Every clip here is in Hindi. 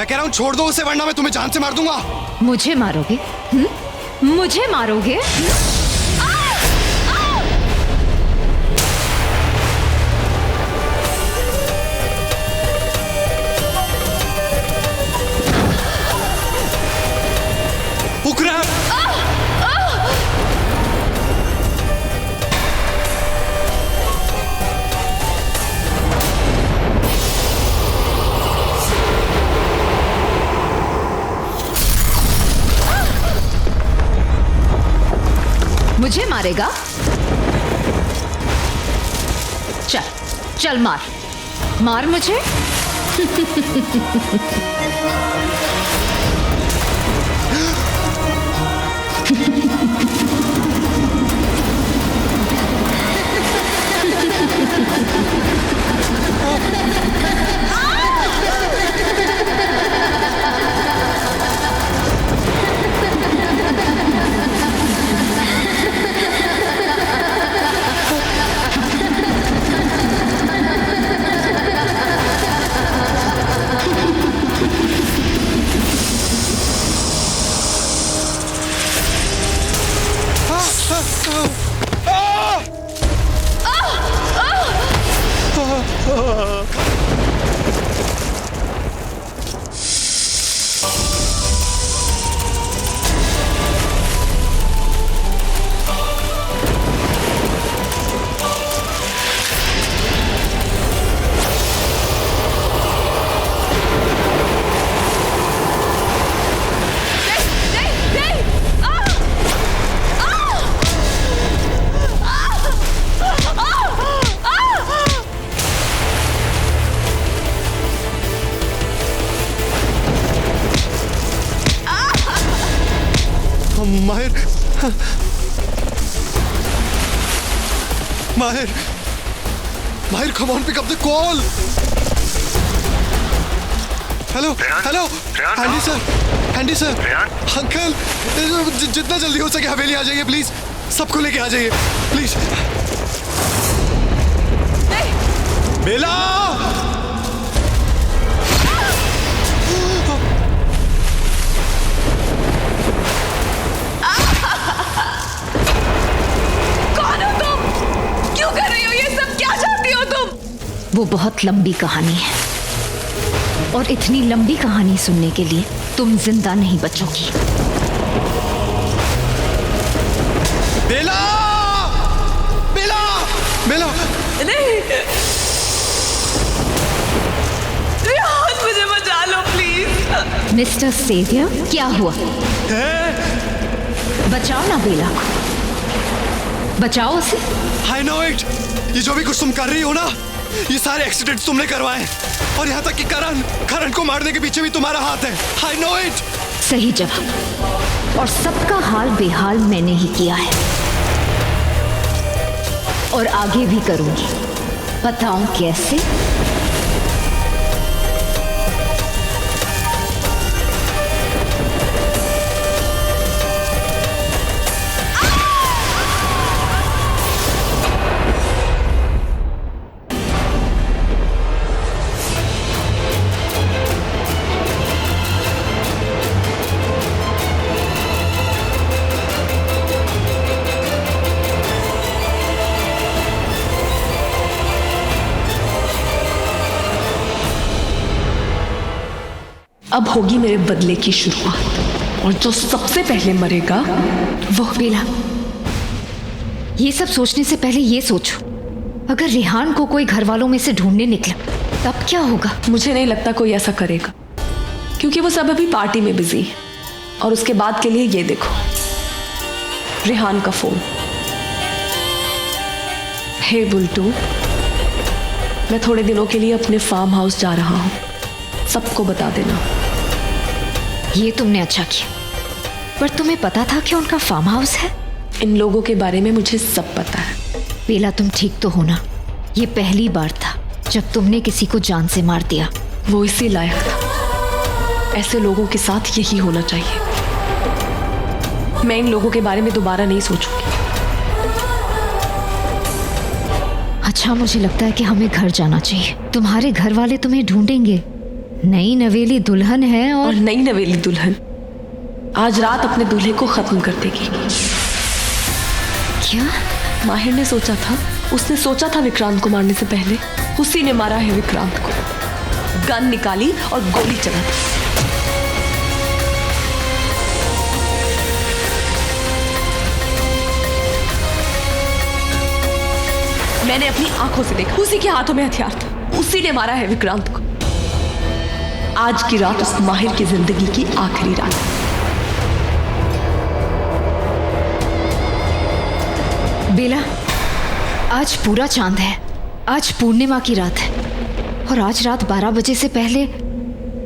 मैं कह रहा हूँ छोड़ दो उसे, वरना मैं तुम्हें जान से मार दूंगा। मुझे मारोगे? मुझे मारोगे? मुझे मारेगा? चल चल मार मार मुझे। माहिर, माहिर, माहिर, come on, pick up the call. Hello hello, handy sir, uncle, जितना जल्दी हो सके हवेली आ जाइए प्लीज, सबको लेके आ जाइए प्लीज। बेला, वो बहुत लंबी कहानी है और इतनी लंबी कहानी सुनने के लिए तुम जिंदा नहीं बचोगी। बेला, बेला, बेला, नहीं, रिहान, मुझे बचा लो प्लीज। मिस्टर सेवियर, क्या हुआ? बचाओ ना बेला को, बचाओ उसे। I know it, ये जो भी कुछ तुम कर रही हो ना, ये सारे एक्सीडेंट्स तुमने करवाए और यहाँ तक कि करण को मारने के पीछे भी तुम्हारा हाथ है। I know it। सही जवाब, और सबका हाल बेहाल मैंने ही किया है और आगे भी करूंगी। बताऊं कैसे? अब होगी मेरे बदले की शुरुआत, और जो सबसे पहले मरेगा वो। बेला, ये सब सोचने से पहले ये सोचो, अगर रिहान को कोई घर वालों में से ढूंढने निकला तब क्या होगा? मुझे नहीं लगता कोई ऐसा करेगा, क्योंकि वो सब अभी पार्टी में बिजी है। और उसके बाद के लिए ये देखो, रिहान का फोन। हे बुल्टू, मैं थोड़े दिनों के लिए अपने फार्म हाउस जा रहा हूँ, सबको बता देना। ये तुमने अच्छा किया, पर तुम्हें पता था कि उनका फार्म हाउस है? इन लोगों के बारे में मुझे सब पता है। बेला, तुम ठीक तो हो ना? ये पहली बार था जब तुमने किसी को जान से मार दिया। वो इसी लायक था, ऐसे लोगों के साथ यही होना चाहिए। मैं इन लोगों के बारे में दोबारा नहीं सोचूंगी। अच्छा, मुझे लगता है कि हमें घर जाना चाहिए। तुम्हारे घर वाले तुम्हें ढूंढेंगे, नई नवेली दुल्हन है और और नई नवेली दुल्हन आज रात अपने दूल्हे को खत्म कर देगी। क्या? माहिर ने सोचा था, उसने सोचा था विक्रांत को मारने से पहले उसी ने मारा है विक्रांत को। गन निकाली और गोली चला दी। मैंने अपनी आंखों से देखा, उसी के हाथों में हथियार था, उसी ने मारा है विक्रांत को। आज की रात उस माहिर की जिंदगी की आखिरी रात है। बेला, आज पूरा चांद है, आज पूर्णिमा की रात है और आज रात 12 बजे से पहले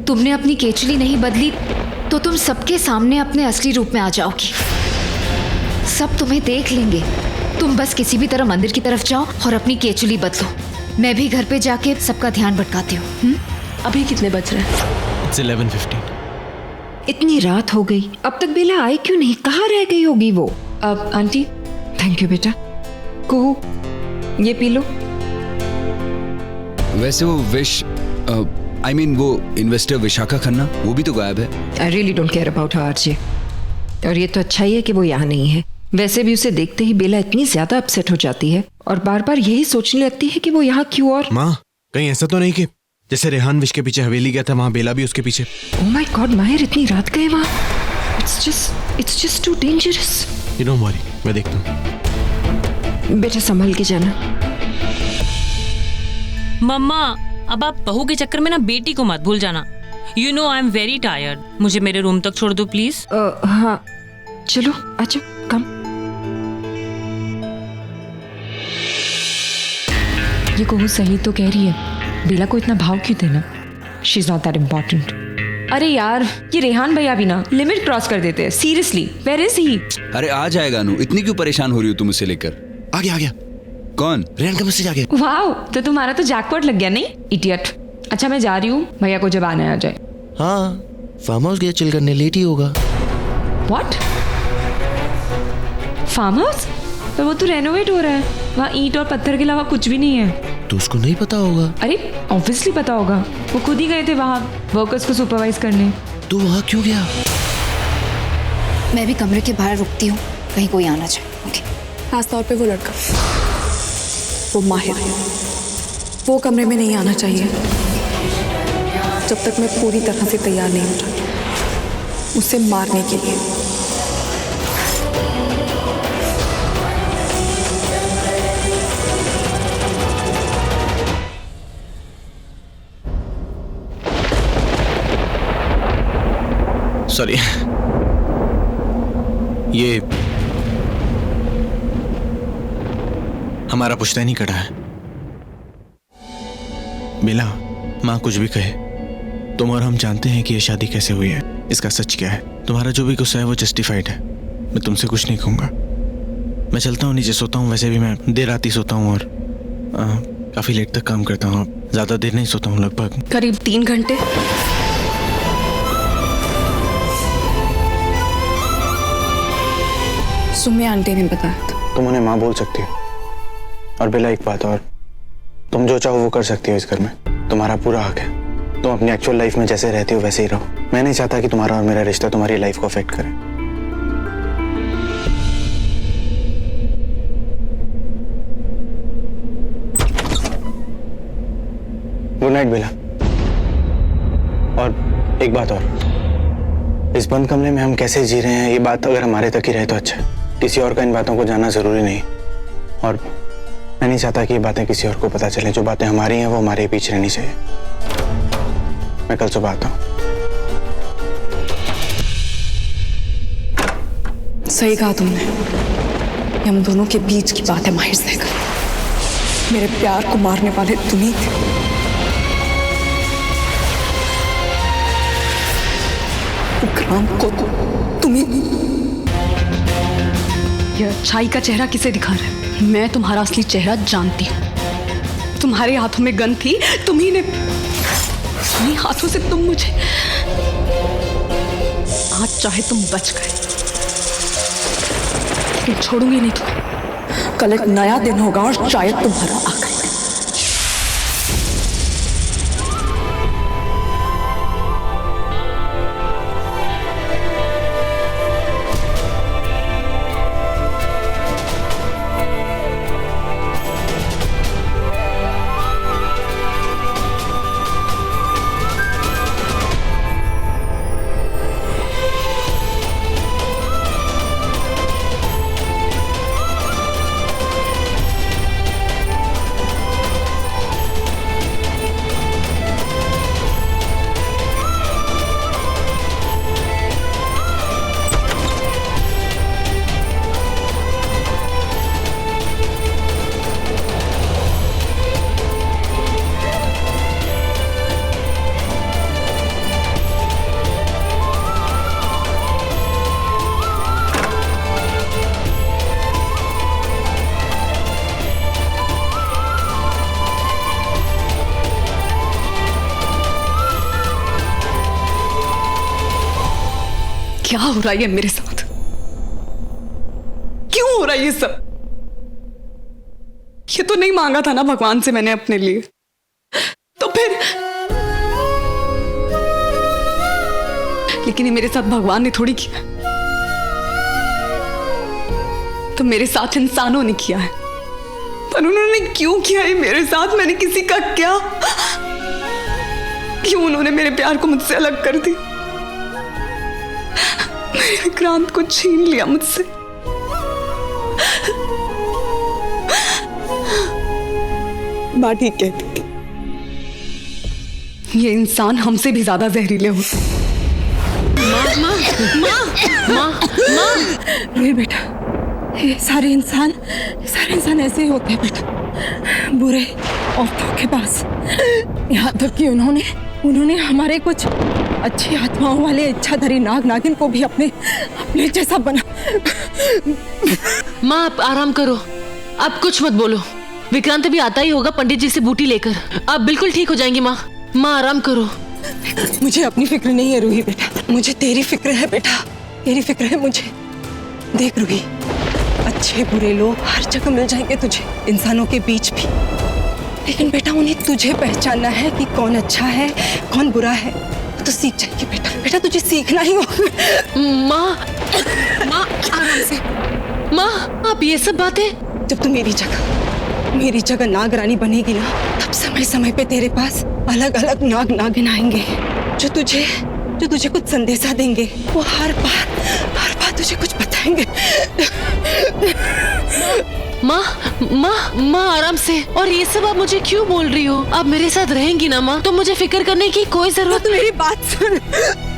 तुमने अपनी केचली नहीं बदली तो तुम सबके सामने अपने असली रूप में आ जाओगी। सब तुम्हें देख लेंगे। तुम बस किसी भी तरह मंदिर की तरफ जाओ और अपनी केचली बदलो। मैं भी घर पे जाके सबका ध्यान भटकाती हूँ। अभी कितने बज रहे हैं? It's 11:15। इतनी रात हो गई, अब तक बेला आई क्यों नहीं? कहाँ रह गई होगी वो? अब आंटी, थैंक यू बेटा। कुहू, ये पी लो। वैसे वो आई मीन वो इन्वेस्टर विशाखा खन्ना, वो भी तो गायब है। I really don't care about her RJ. और ये तो अच्छा ही है कि वो यहाँ नहीं है। वैसे भी उसे देखते ही बेला इतनी ज्यादा अपसेट हो जाती है और बार बार यही सोचने लगती है कि वो यहाँ क्यों। और माँ, कहीं ऐसा तो नहीं कि जैसे रेहान विश के पीछे हवेली गया था, वहाँ बेला भी उसके पीछे? ओह माय गॉड, माहिर इतनी रात गए वहाँ? It's just too dangerous. You don't worry, मैं देखता हूँ। बेटा संभल के जाना। मम्मा, अब आप बहू के चक्कर में ना बेटी को मत भूल जाना। You know I am very tired. मुझे मेरे रूम तक छोड़ दो प्लीज। हाँ चलो अच्छा कम। ये कहूँ सही तो कह रही है, बेला को इतना भाव क्यों देना? She is not that important. अरे यार, ये रेहान भैया भी ना लिमिट क्रॉस कर देते हैं। Seriously, where is he? अरे आ जाएगा अनु, इतनी क्यों परेशान हो रही हो तुम उसे लेकर? आ गया। कौन? रेहान का मैसेज आ गया। वाओ, तो तुम्हारा तो जैकपॉट लग गया नहीं, इडियट। अच्छा मैं जा रही हूँ, भैया को जब आना आ जाए। हाँ, फार्म हाउस गया चिल करने, लेट ही होगा। व्हाट? Farm house? पर वो तो रेनोवेट हो रहा है, वहाँ ईंट और पत्थर के अलावा कुछ भी नहीं है। तो उसको नहीं पता होगा? अरे ऑब्वियसली पता होगा, वो खुद ही गए थे वहाँ वर्कर्स को सुपरवाइज करने। तू वहाँ क्यों गया? मैं भी कमरे के बाहर रुकती हूँ, कहीं कोई आना चाहिए। ओके। खास तौर पे वो लड़का, वो माहिर, वो कमरे में नहीं आना चाहिए जब तक मैं पूरी तरह से तैयार नहीं हो जाती उसे मारने के लिए। सॉरी, ये हमारा पुश्तैनी कड़ा है। बेला, माँ कुछ भी कहे, तुम और हम जानते हैं कि ये शादी कैसे हुई है, इसका सच क्या है। तुम्हारा जो भी गुस्सा है वो जस्टिफाइड है। मैं तुमसे कुछ नहीं कहूँगा। मैं चलता हूँ, नीचे सोता हूँ। वैसे भी मैं देर रात ही सोता हूँ और काफ़ी लेट तक काम करता हूँ। ज़्यादा देर नहीं सोता हूँ, लगभग करीब 3 घंटे। सुम्या आंटी ने बताया था। तुम उन्हें माँ बोल सकती हो। और बेला एक बात और, तुम जो चाहो वो कर सकती हो इस घर में, तुम्हारा पूरा हक है। तुम अपनी एक्चुअल लाइफ में जैसे रहती हो वैसे ही रहो। मैं नहीं चाहता कि तुम्हारा और मेरा रिश्ता तुम्हारी लाइफ को अफेक्ट करे। गुड नाइट बेला। और एक बात और, इस बंद कमरे में हम कैसे जी रहे हैं ये बात अगर हमारे तक ही रहे तो अच्छा है। किसी और का इन बातों को जानना जरूरी नहीं। और मैं नहीं चाहता कि ये बातें किसी और को पता चलें। जो बातें हमारी हैं वो हमारे पीछे रहनी चाहिए। मैं कल सुबह आता हूँ। सही कहा तुमने, ये हम दोनों के बीच की बात है माहिर सहगल। मेरे प्यार को मारने वाले तुम ही थे। विक्रांत को तुम ही। यह अच्छाई का चेहरा किसे दिखा रहा है? मैं तुम्हारा असली चेहरा जानती हूँ। तुम्हारे हाथों में गन थी, तुम्ही ने, तुम्ही हाथों से तुम मुझे, आज चाहे तुम बच गए, लेकिन छोड़ूंगी नहीं तुम्हें। कल एक नया दिन होगा और शायद तुम्हारा आखिरी। क्या हो रहा है मेरे साथ? क्यों हो रहा है ये सब? ये तो नहीं मांगा था ना भगवान से मैंने अपने लिए, तो फिर लेकिन ये मेरे साथ भगवान ने थोड़ी किया, तो मेरे साथ इंसानों ने किया है। पर उन्होंने क्यों किया है मेरे साथ? मैंने किसी का क्या? क्यों उन्होंने मेरे प्यार को मुझसे अलग कर दिया? मेरे विक्रांत को छीन लिया मुझसे। माँ ठीक कहती, ये इंसान हमसे भी ज्यादा जहरीले होते। ये बेटा, ये सारे इंसान ऐसे ही होते हैं बेटा, बुरे और धोखेबाज। यहाँ तक कि उन्होंने हमारे कुछ अच्छी आत्माओं वाले इच्छाधारी नाग नागिन को भी अपने जैसा बना। माँ आप आराम करो, आप कुछ मत बोलो। विक्रांत भी आता ही होगा पंडित जी से बूटी लेकर, आप बिल्कुल ठीक हो जाएंगी। माँ आराम करो। मुझे अपनी फिक्र नहीं है रूही बेटा, मुझे तेरी फिक्र है बेटा, तेरी फिक्र है मुझे। देख रूही, अच्छे बुरे लोग हर जगह मिल जाएंगे तुझे, इंसानों के बीच भी, लेकिन बेटा उन्हें तुझे पहचानना है कि कौन अच्छा है कौन बुरा है। तो सीख जाएगी बेटा, तुझे सीखना ही होगा। माँ आराम से। माँ आप ये सब बातें, जब तू मेरी जगह नाग रानी बनेगी ना, तब समय समय पे तेरे पास अलग अलग नाग नागिन आएंगे जो तुझे कुछ संदेशा देंगे। वो हर बार तुझे कुछ बताएंगे। माँ आराम से। और ये सब आप मुझे क्यों बोल रही हो? आप मेरे साथ रहेंगी ना माँ, तो मुझे फिक्र करने की कोई जरूरत। तो मेरी बात सुन,